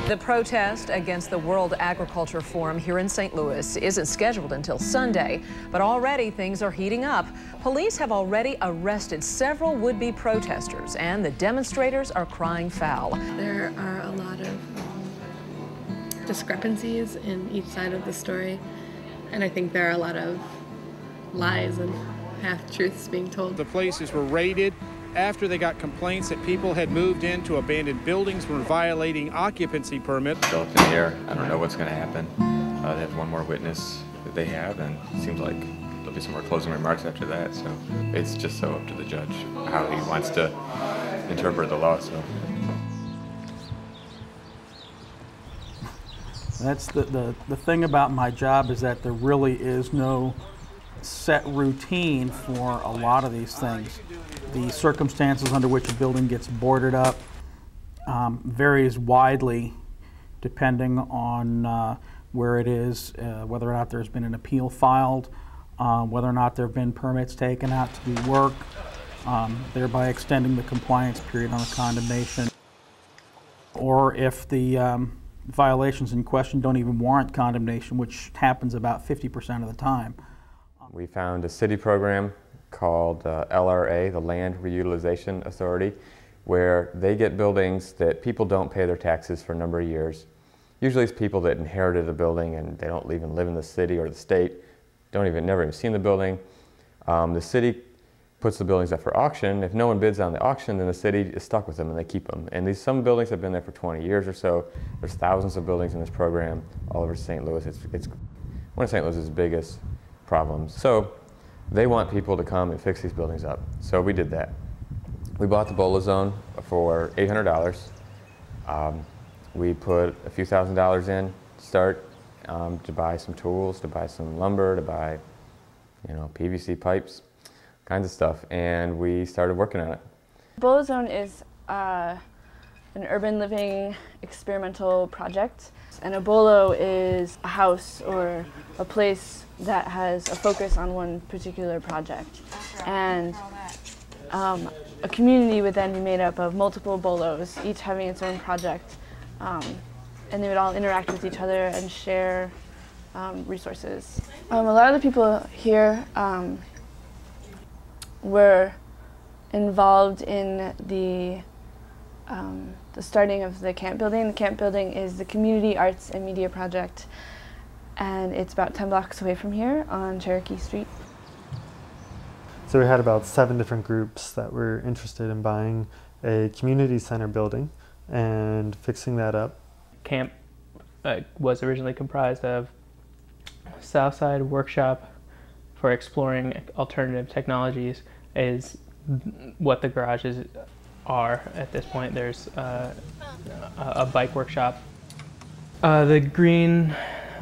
The protest against the World Agriculture Forum here in St. Louis isn't scheduled until Sunday, but already things are heating up. Police have already arrested several would-be protesters, and the demonstrators are crying foul. There are a lot of discrepancies in each side of the story, and I think there are a lot of lies and half-truths being told. The places were raided after they got complaints that people had moved into abandoned buildings, were violating occupancy permits. Still up in the air. I don't know what's going to happen. They have one more witness that they have, and it seems like there'll be some more closing remarks after that. So it's just so up to the judge how he wants to interpret the law. So that's the thing about my job, is that there really is no set routine for a lot of these things. The circumstances under which a building gets boarded up varies widely depending on where it is, whether or not there's been an appeal filed, whether or not there have been permits taken out to do work, thereby extending the compliance period on a condemnation, or if the violations in question don't even warrant condemnation, which happens about 50% of the time. we found a city program called LRA, the Land Reutilization Authority, where they get buildings that people don't pay their taxes for a number of years. Usually it's people that inherited a building and they don't even live in the city or the state, never even seen the building. The city puts the buildings up for auction. If no one bids on the auction, then the city is stuck with them and they keep them. And some buildings have been there for 20 years or so. There's thousands of buildings in this program all over St. Louis. It's one of St. Louis's biggest problems. So they want people to come and fix these buildings up. So we did that. We bought the Bolo Zone for $800. We put a few $1,000s in to start, to buy some tools, to buy some lumber, to buy, PVC pipes, kinds of stuff, and we started working on it. Bolo Zone is an urban living experimental project, and a bolo is a house or a place that has a focus on one particular project. And a community would then be made up of multiple bolos, each having its own project, and they would all interact with each other and share resources. A lot of the people here were involved in the starting of the camp building. The camp building is the Community Arts and Media Project, and it's about 10 blocks away from here on Cherokee Street. So we had about 7 different groups that were interested in buying a community center building and fixing that up. Camp was originally comprised of Southside Workshop for exploring alternative technologies is what the garages are at this point. There's a bike workshop. The Green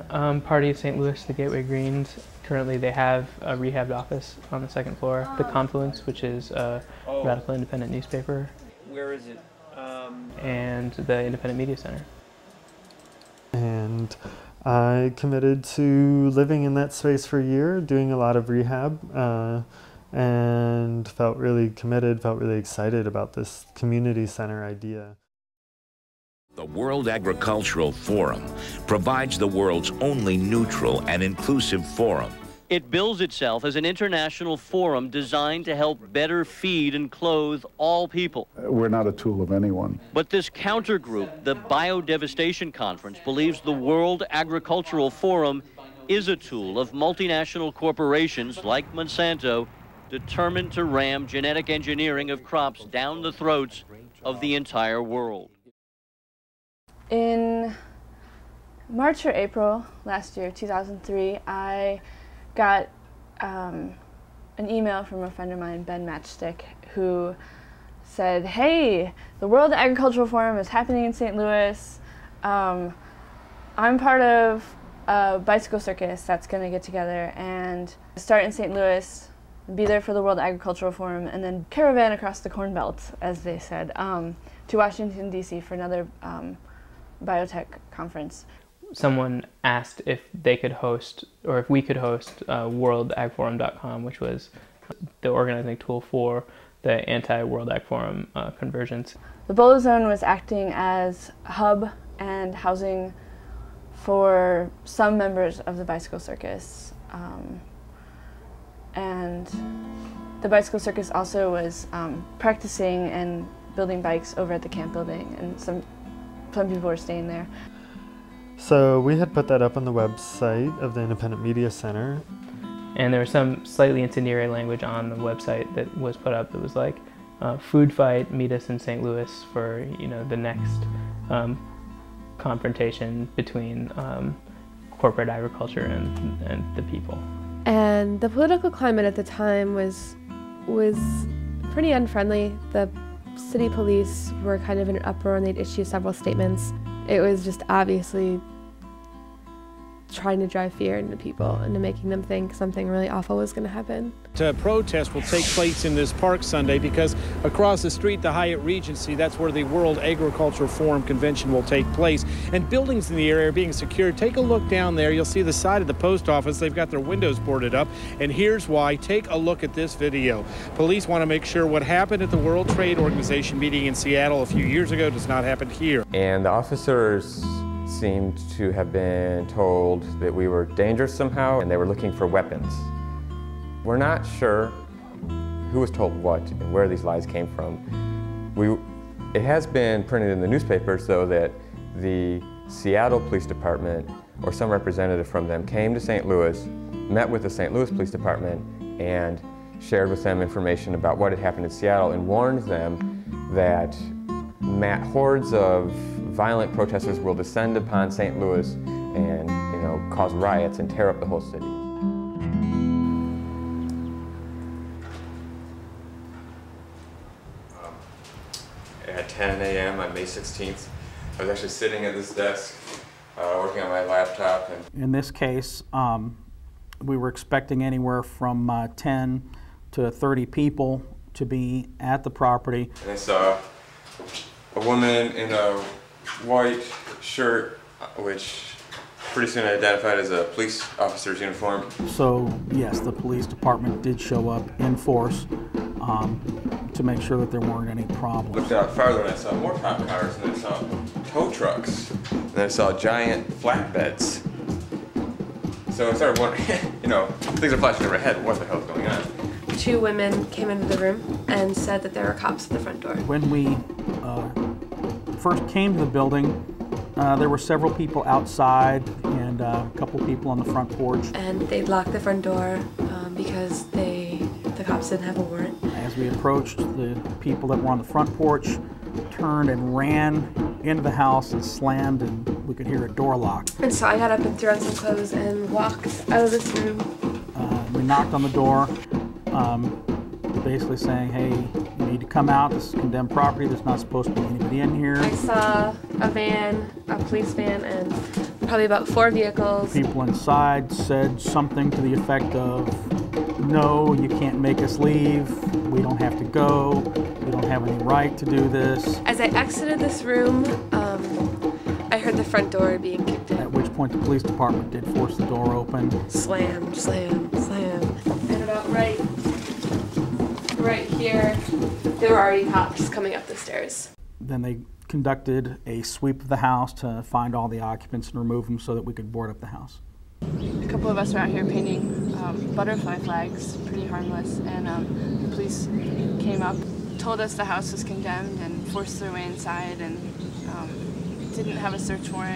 Party of St. Louis, the Gateway Greens, currently they have a rehabbed office on the 2nd floor. The Confluence, which is a radical independent newspaper. Where is it? And the Independent Media Center. And I committed to living in that space for a year, doing a lot of rehab, and felt really committed, felt really excited about this community center idea. The World Agricultural Forum provides the world's only neutral and inclusive forum. It bills itself as an international forum designed to help better feed and clothe all people. We're not a tool of anyone. But this countergroup, the Biodevastation Conference, believes the World Agricultural Forum is a tool of multinational corporations like Monsanto determined to ram genetic engineering of crops down the throats of the entire world. In March or April last year, 2003, I got an email from a friend of mine, Ben Matchstick, who said, "Hey, the World Agricultural Forum is happening in St. Louis. I'm part of a bicycle circus that's going to get together and start in St. Louis, be there for the World Agricultural Forum, and then caravan across the Corn Belt," as they said, to Washington, D.C. for another biotech conference. Someone asked if they could host, or if we could host worldagforum.com, which was the organizing tool for the anti-World Ag Forum conversions. The Bolo Zone was acting as a hub and housing for some members of the bicycle circus. And the bicycle circus also was practicing and building bikes over at the camp building, and some people were staying there. So we had put that up on the website of the Independent Media Center. And there was some slightly incendiary language on the website that was put up that was like, food fight, meet us in St. Louis for, you know, the next confrontation between corporate agriculture and the people. And the political climate at the time was pretty unfriendly. The city police were kind of in an uproar and they'd issue several statements. It was just obviously trying to drive fear into people, into making them think something really awful was going to happen. The protest will take place in this park Sunday because across the street, the Hyatt Regency, that's where the World Agricultural Forum convention will take place. And buildings in the area are being secured. Take a look down there. You'll see the side of the post office. They've got their windows boarded up. And here's why. Take a look at this video. Police want to make sure what happened at the World Trade Organization meeting in Seattle a few years ago does not happen here. And the officers seemed to have been told that we were dangerous somehow and they were looking for weapons. We're not sure who was told what and where these lies came from. It has been printed in the newspapers, though, that the Seattle Police Department or some representative from them came to St. Louis, met with the St. Louis Police Department, and shared with them information about what had happened in Seattle and warned them that hordes of violent protesters will descend upon St. Louis and, you know, cause riots and tear up the whole city. At 10 a.m. on May 16th, I was actually sitting at this desk working on my laptop. And in this case, we were expecting anywhere from 10 to 30 people to be at the property. And I saw a woman in a white shirt, which pretty soon I identified as a police officer's uniform. So yes, the police department did show up in force to make sure that there weren't any problems. Looked out farther and I saw more cop cars, and then I saw tow trucks, and then I saw giant flatbeds. So I started wondering, you know, things are flashing over my head, what the hell's going on? 2 women came into the room and said that there were cops at the front door. When we first came to the building, there were several people outside and a couple people on the front porch. And they'd locked the front door because the cops didn't have a warrant. As we approached, the people that were on the front porch turned and ran into the house and slammed, and we could hear a door lock. And so I got up and threw on some clothes and walked out of this room. We knocked on the door, basically saying, hey, you need to come out, this is condemned property, there's not supposed to be anybody in here. I saw a van, a police van, and probably about 4 vehicles. People inside said something to the effect of, no, you can't make us leave, we don't have to go, we don't have any right to do this. As I exited this room, I heard the front door being kicked in. At which point the police department did force the door open. Slam, slam, slam. And about right here, there were already cops coming up the stairs. Then they conducted a sweep of the house to find all the occupants and remove them so that we could board up the house. A couple of us were out here painting butterfly flags, pretty harmless, and the police came up, told us the house was condemned, and forced their way inside, and didn't have a search warrant.